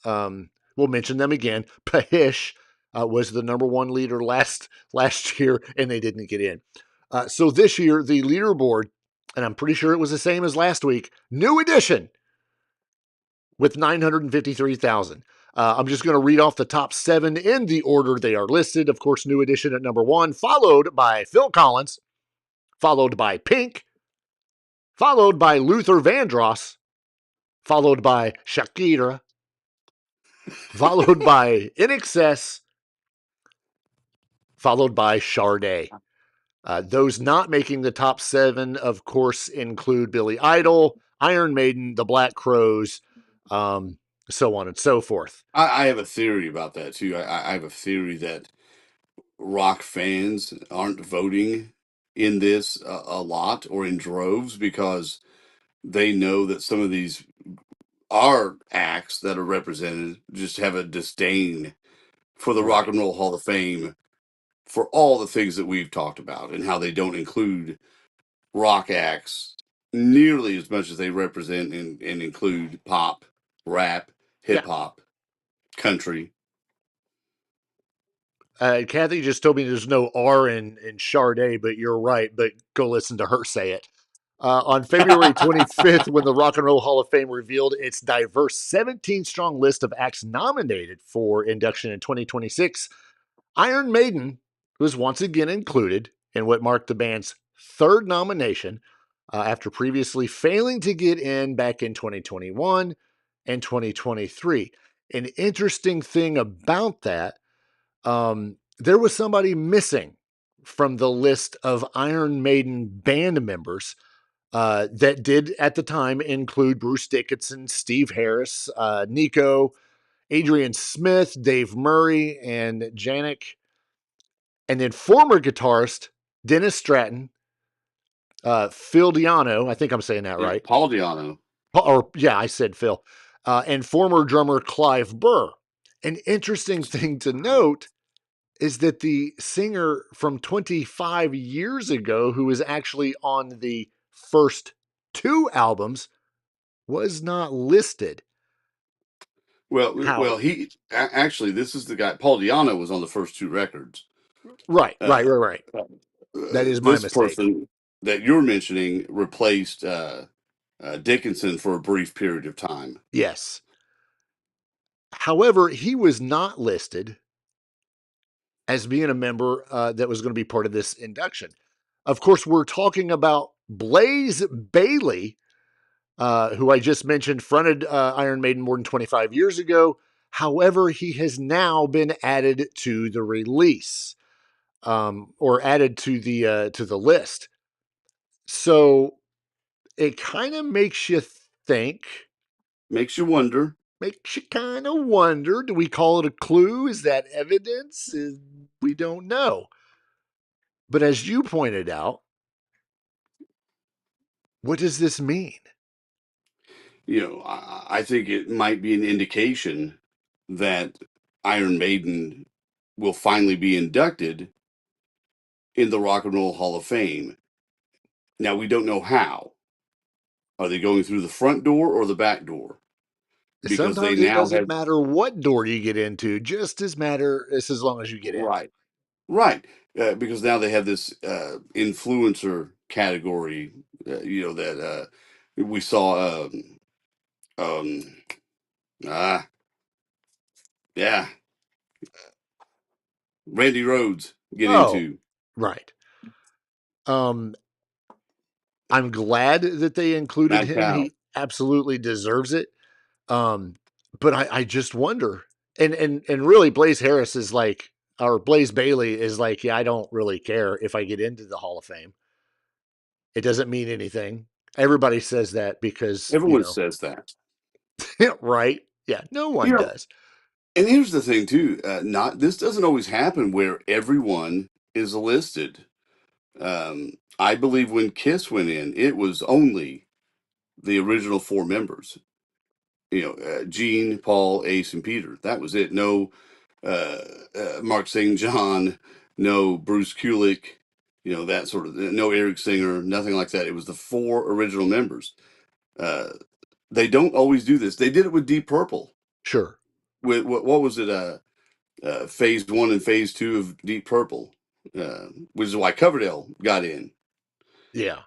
we'll mention them again. Pahish was the number one leader last year, and they didn't get in. So this year, the leaderboard, and I'm pretty sure it was the same as last week, new edition with 953,000. I'm just going to read off the top 7 in the order they are listed. Of course, new edition at number 1, followed by Phil Collins, followed by Pink, followed by Luther Vandross, followed by Shakira, followed by INXS, followed by Sade. Those not making the top 7, of course, include Billy Idol, Iron Maiden, the Black Crowes, so on and so forth. I have a theory about that, too. I have a theory that rock fans aren't voting in this a lot or in droves because they know that some of these are acts that are represented just have a disdain for the Rock and Roll Hall of Fame for all the things that we've talked about and how they don't include rock acts nearly as much as they represent and include pop, rap, hip hop, country. Kathy just told me there's no R in Sade, but you're right. But go listen to her say it. On February 25th, when the Rock and Roll Hall of Fame revealed its diverse 17-strong list of acts nominated for induction in 2026, Iron Maiden was once again included in what marked the band's 3rd nomination after previously failing to get in back in 2021 and 2023. An interesting thing about that, there was somebody missing from the list of Iron Maiden band members that did at the time include Bruce Dickinson, Steve Harris, Nico, Adrian Smith, Dave Murray, and Janik. And then former guitarist Dennis Stratton, Phil Diano, I think I'm saying that right. Paul Diano. I said Phil. And former drummer Clive Burr. An interesting thing to note is that the singer from 25 years ago, who was actually on the first 2 albums, was not listed. Well, he actually, this is the guy. Paul Diano was on the first 2 records. Right. That is my mistake. This person that you're mentioning replaced Dickinson for a brief period of time. Yes. However, he was not listed as being a member that was going to be part of this induction. Of course, we're talking about Blaze Bayley, who I just mentioned, fronted Iron Maiden more than 25 years ago. However, he has now been added to the release, or added to the list. So it kind of makes you think. Makes you wonder. Makes you kind of wonder. Do we call it a clue? Is that evidence? We don't know. But as you pointed out, what does this mean? You know, I think it might be an indication that Iron Maiden will finally be inducted in the Rock and Roll Hall of Fame. Now, we don't know how. Are they going through the front door or the back door? Because Sometimes it doesn't matter what door you get into, just as long as you get in. Right. Because now they have this influencer category, that we saw. Yeah, Randy Rhodes get into. Right. I'm glad that they included Mad him. Cow. He absolutely deserves it. But I just wonder, and really Blaze Harris is like, or Blaze Bayley is like, yeah, I don't really care if I get into the Hall of Fame. It doesn't mean anything. Everybody says that because Everyone says that. Right? Yeah, no one does. And here's the thing too, this doesn't always happen where everyone is listed. I believe when Kiss went in, it was only the original 4 members. Gene, Paul, Ace, and Peter. That was it. No Mark St. John, no Bruce Kulick, that sort of, no Eric Singer, nothing like that. It was the 4 original members. They don't always do this. They did it with Deep Purple. Sure. With what was it? Phase 1 and Phase 2 of Deep Purple, which is why Coverdale got in. Yeah.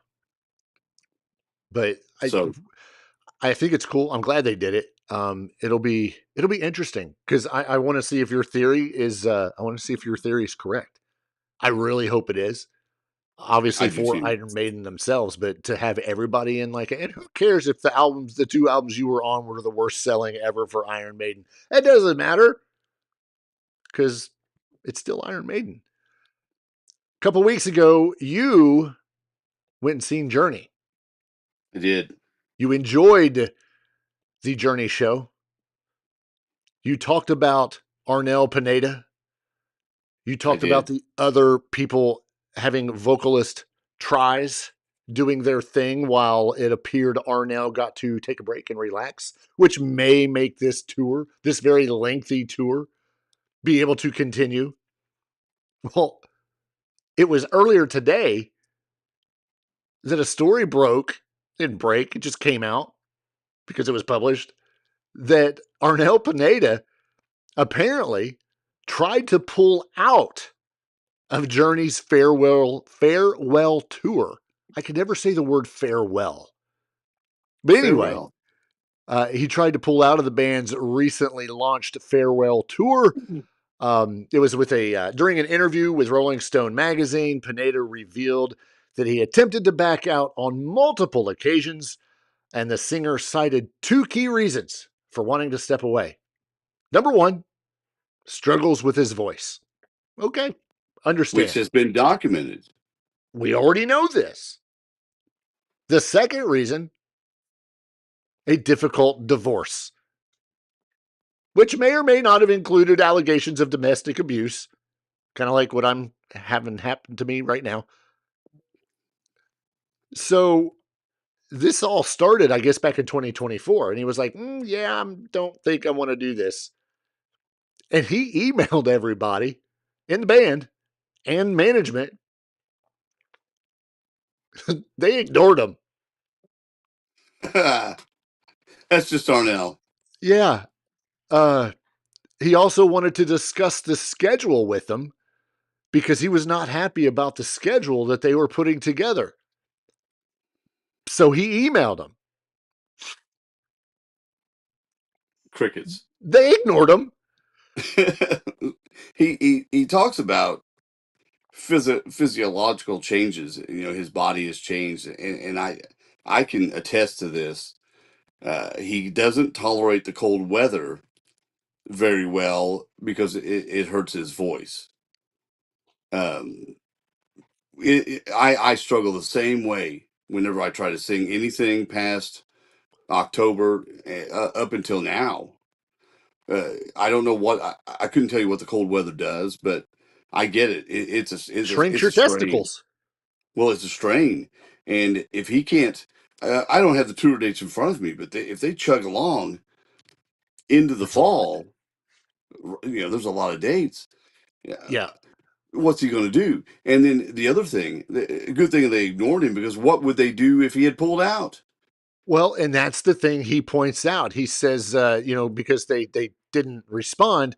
But I think it's cool. I'm glad they did it. It'll be interesting because I want to see if your theory is correct. I really hope it is. Obviously for Iron Maiden themselves, but to have everybody in and who cares if the 2 albums you were on were the worst selling ever for Iron Maiden? It doesn't matter because it's still Iron Maiden. A couple weeks ago, you went and seen Journey. I did. You enjoyed the Journey show. You talked about Arnel Pineda. You talked about the other people having vocalist tries doing their thing while it appeared Arnel got to take a break and relax, which may make this tour, this very lengthy tour, be able to continue. Well, it was earlier today that a story didn't break, it just came out because it was published, that Arnel Pineda apparently tried to pull out of Journey's farewell tour. I could never say the word farewell. But anyway, he tried to pull out of the band's recently launched farewell tour. It was during an interview with Rolling Stone magazine, Pineda revealed that he attempted to back out on multiple occasions, and the singer cited 2 key reasons for wanting to step away. Number 1, struggles with his voice. Okay, understand. Which has been documented. We already know this. The second reason, a difficult divorce, which may or may not have included allegations of domestic abuse, kind of like what I'm having happen to me right now. So this all started, I guess, back in 2024, and he was like, yeah, I don't think I want to do this. And he emailed everybody in the band and management. They ignored him. That's just Arnel. Yeah. He also wanted to discuss the schedule with them because he was not happy about the schedule that they were putting together. So he emailed them. Crickets. They ignored him. He talks about physiological changes. His body has changed, and I can attest to this. He doesn't tolerate the cold weather very well because it hurts his voice. I struggle the same way whenever I try to sing anything past October up until now. I don't know I couldn't tell you what the cold weather does, but I get it. Shrinks It's your a strain. testicles. Well, it's a strain, and if he can't, I don't have the tour dates in front of me, but if they chug along into the fall, there's a lot of dates. Yeah. What's he going to do? And then the other thing, the good thing they ignored him, because what would they do if he had pulled out? Well, and that's the thing he points out. He says, because they didn't respond,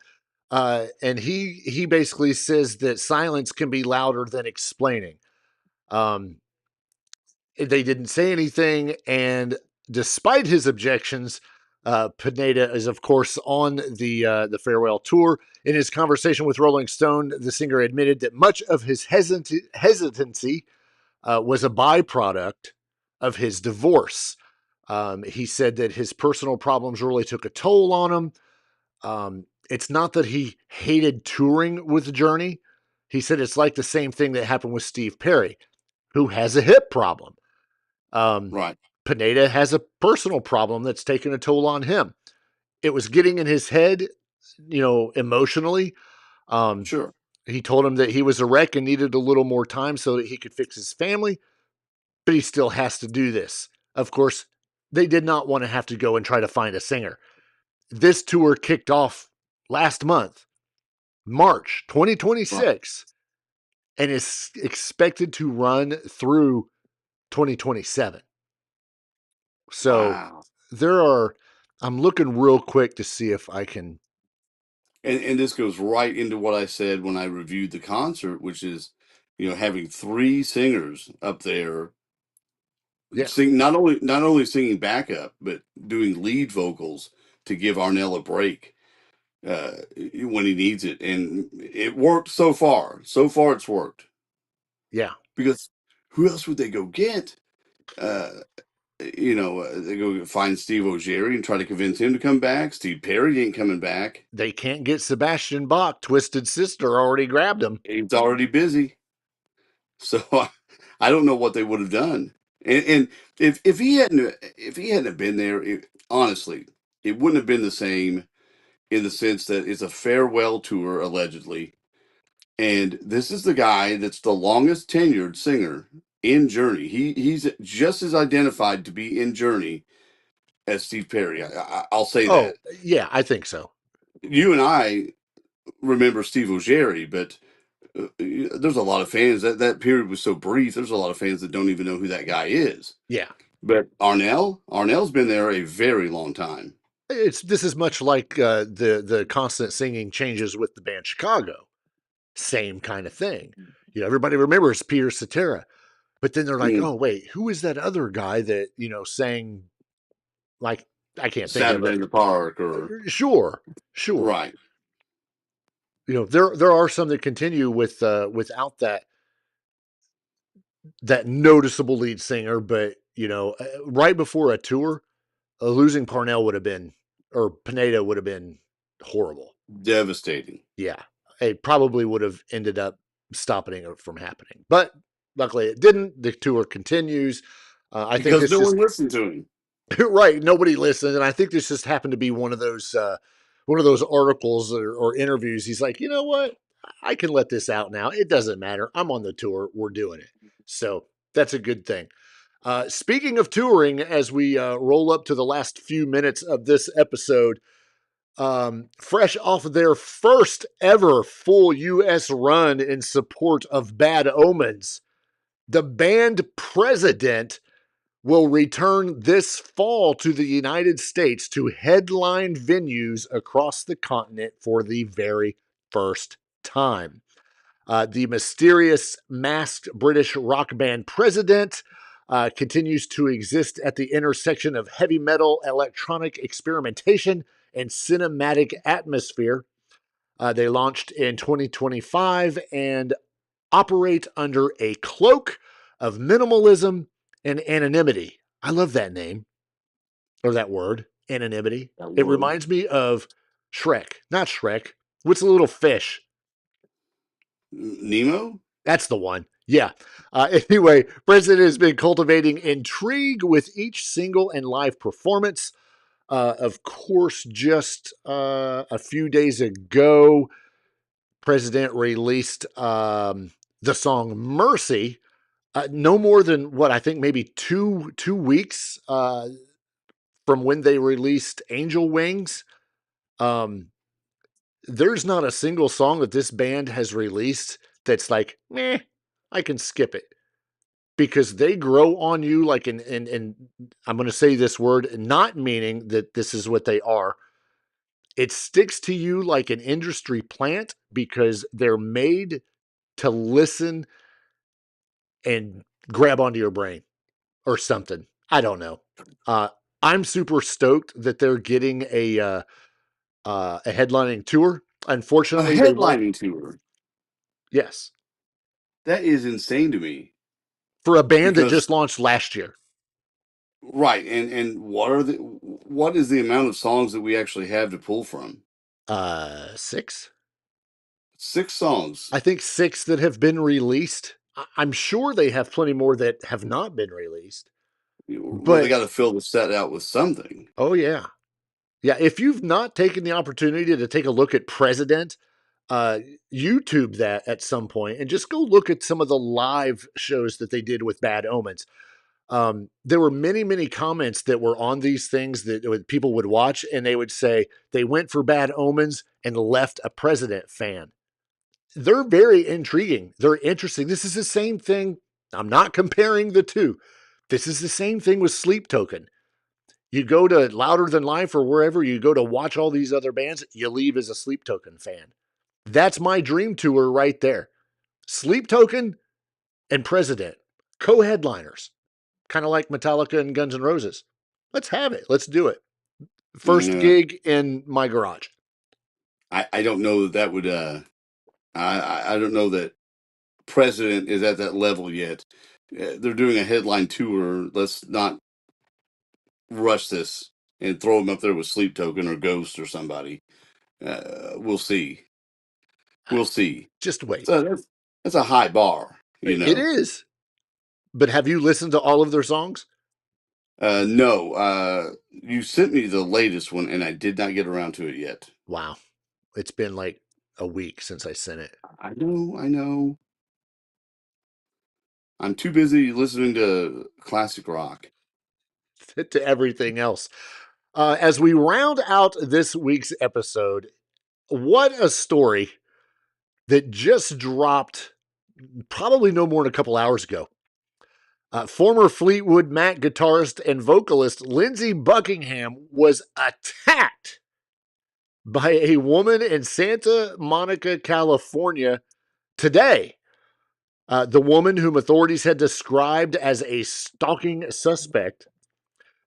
and he basically says that silence can be louder than explaining. They didn't say anything, and despite his objections, Pineda is, of course, on the farewell tour. In his conversation with Rolling Stone, the singer admitted that much of his hesitancy was a byproduct of his divorce. He said that his personal problems really took a toll on him. It's not that he hated touring with Journey. He said it's like the same thing that happened with Steve Perry, who has a hip problem. Right. Pineda has a personal problem that's taken a toll on him. It was getting in his head, emotionally. Sure. He told him that he was a wreck and needed a little more time so that he could fix his family, but he still has to do this. Of course, they did not want to have to go and try to find a singer. This tour kicked off last month, March 2026, and is expected to run through 2027. So I'm looking real quick to see if I can. And this goes right into what I said when I reviewed the concert, which is, having three singers up there sing, not only singing backup, but doing lead vocals to give Arnel a break when he needs it. And it worked so far. So far, it's worked. Yeah. Because who else would they go get? They go find Steve O'Gerry and try to convince him to come back. Steve Perry ain't coming back. They can't get Sebastian Bach. Twisted Sister already grabbed him. He's already busy. So I don't know what they would have done. And if he hadn't been there, honestly, it wouldn't have been the same, in the sense that it's a farewell tour, allegedly. And this is the guy that's the longest tenured singer in Journey. He's just as identified to be in Journey as Steve Perry. I'll say that. Yeah, I think so. You and I remember Steve O'Gerry, but there's a lot of fans that period was so brief. There's a lot of fans that don't even know who that guy is. Yeah. But Arnel's been there a very long time. This is much like the constant singing changes with the band Chicago. Same kind of thing. Everybody remembers Peter Cetera, but then they're like, oh wait, who is that other guy that sang, like, I can't think of it. Saturday in the Park, or sure, right. There are some that continue with without that noticeable lead singer, but right before a tour, losing Pineda would have been horrible, devastating. Yeah, it probably would have ended up stopping it from happening, but luckily it didn't. The tour continues. I think because no one listened to him. Right, nobody listened, and I think this just happened to be one of those articles or interviews. He's like, you know what? I can let this out now. It doesn't matter. I'm on the tour. We're doing it. So that's a good thing. Speaking of touring, as we roll up to the last few minutes of this episode, fresh off of their first ever full U.S. run in support of Bad Omens, the band President will return this fall to the United States to headline venues across the continent for the very first time. The mysterious masked British rock band President continues to exist at the intersection of heavy metal, electronic experimentation, and cinematic atmosphere. They launched in 2025, and operate under a cloak of minimalism and anonymity. I love that name, or that word, anonymity. It reminds me of Shrek. Not Shrek. What's the little fish? Nemo? That's the one. Yeah. Anyway, President has been cultivating intrigue with each single and live performance. Of course, just a few days ago, President released the song Mercy. No more than what I think maybe two weeks from when they released Angel Wings. There's not a single song that this band has released that's like, meh, I can skip it. Because they grow on you like and I'm going to say this word, not meaning that this is what they are. It sticks to you like an industry plant because they're made to listen and grab onto your brain or something. I don't know. I'm super stoked that they're getting a headlining tour. Unfortunately, A headlining tour. Yes. That is insane to me. For a band that just launched last year. Right. And what is the amount of songs that we actually have to pull from? 6. 6 songs. I think 6 that have been released. I'm sure they have plenty more that have not been released. But they got to fill the set out with something. Oh, yeah. Yeah, if you've not taken the opportunity to take a look at President, YouTube that at some point and just go look at some of the live shows that they did with Bad Omens. There were many, many comments that were on these things that people would watch, and they would say they went for Bad Omens and left a President fan. They're very intriguing. They're interesting. This is the same thing. I'm not comparing the two. This is the same thing with Sleep Token. You go to Louder Than Life or wherever you go to watch all these other bands, you leave as a Sleep Token fan. That's my dream tour right there. Sleep Token and President, co-headliners, kind of like Metallica and Guns N' Roses. Let's have it. Let's do it. First gig in my garage. I don't know that would. I don't know that President is at that level yet. They're doing a headline tour. Let's not rush this and throw them up there with Sleep Token or Ghost or somebody. We'll see. We'll see. Just wait. So that's a high bar. You know it is. But have you listened to all of their songs? No. You sent me the latest one, and I did not get around to it yet. Wow, it's been like a week since I sent it. I know. I'm too busy listening to classic rock. To everything else. As we round out this week's episode, what a story that just dropped probably no more than a couple hours ago. Former Fleetwood Mac guitarist and vocalist Lindsey Buckingham was attacked by a woman in Santa Monica, California today. The woman, whom authorities had described as a stalking suspect,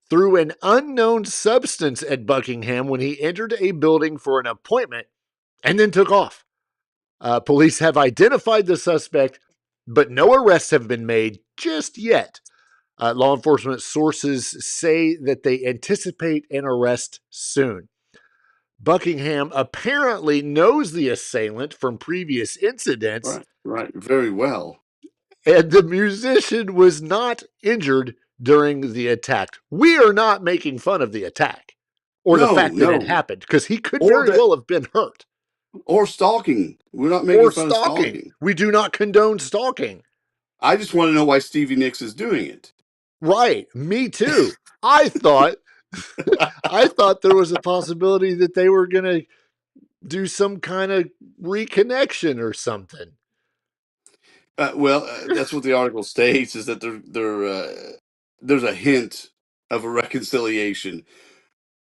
threw an unknown substance at Buckingham when he entered a building for an appointment and then took off. Police have identified the suspect, but no arrests have been made just yet. Law enforcement sources say that they anticipate an arrest soon. Buckingham apparently knows the assailant from previous incidents. Right, very well. And the musician was not injured during the attack. We are not making fun of the attack or the fact that it happened, because he could very well have been hurt. Or stalking. We're not making fun of stalking. We do not condone stalking. I just want to know why Stevie Nicks is doing it. Right. Me too. I thought there was a possibility that they were going to do some kind of reconnection or something. That's what the article states, is that there's a hint of a reconciliation,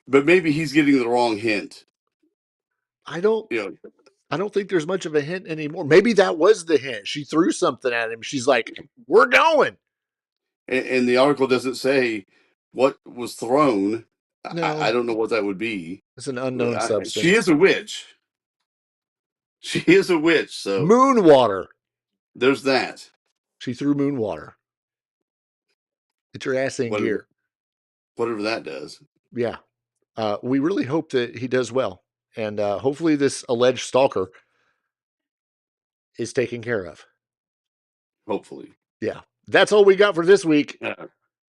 but maybe he's getting the wrong hint. I don't think there's much of a hint anymore. Maybe that was the hint. She threw something at him. She's like, "We're going." And the article doesn't say what was thrown. No. I don't know what that would be. It's an unknown substance. She is a witch. So moon water. there's that. She threw moon water. Get your ass in gear. Whatever that does. Yeah. We really hope that he does well. And hopefully this alleged stalker is taken care of. Hopefully. Yeah. That's all we got for this week.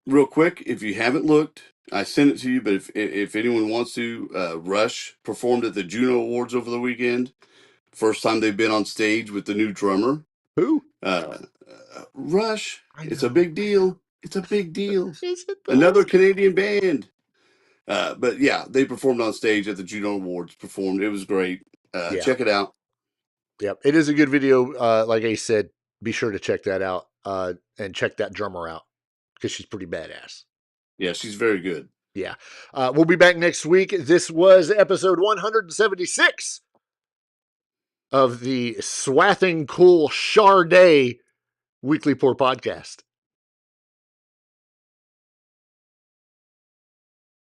Real quick, if you haven't looked, I sent it to you, but if anyone wants to, Rush performed at the Juno Awards over the weekend. First time they've been on stage with the new drummer. Who? Rush. It's a big deal. It's a big deal. Is it Another Canadian band. But yeah, they performed on stage at the Juno Awards. It was great. Check it out. Yep. It is a good video. Like Ace said, be sure to check that out and check that drummer out because she's pretty badass. Yeah, she's very good. Yeah. We'll be back next week. This was episode 176 of the Swathing Cool Charday Weekly Pour Podcast.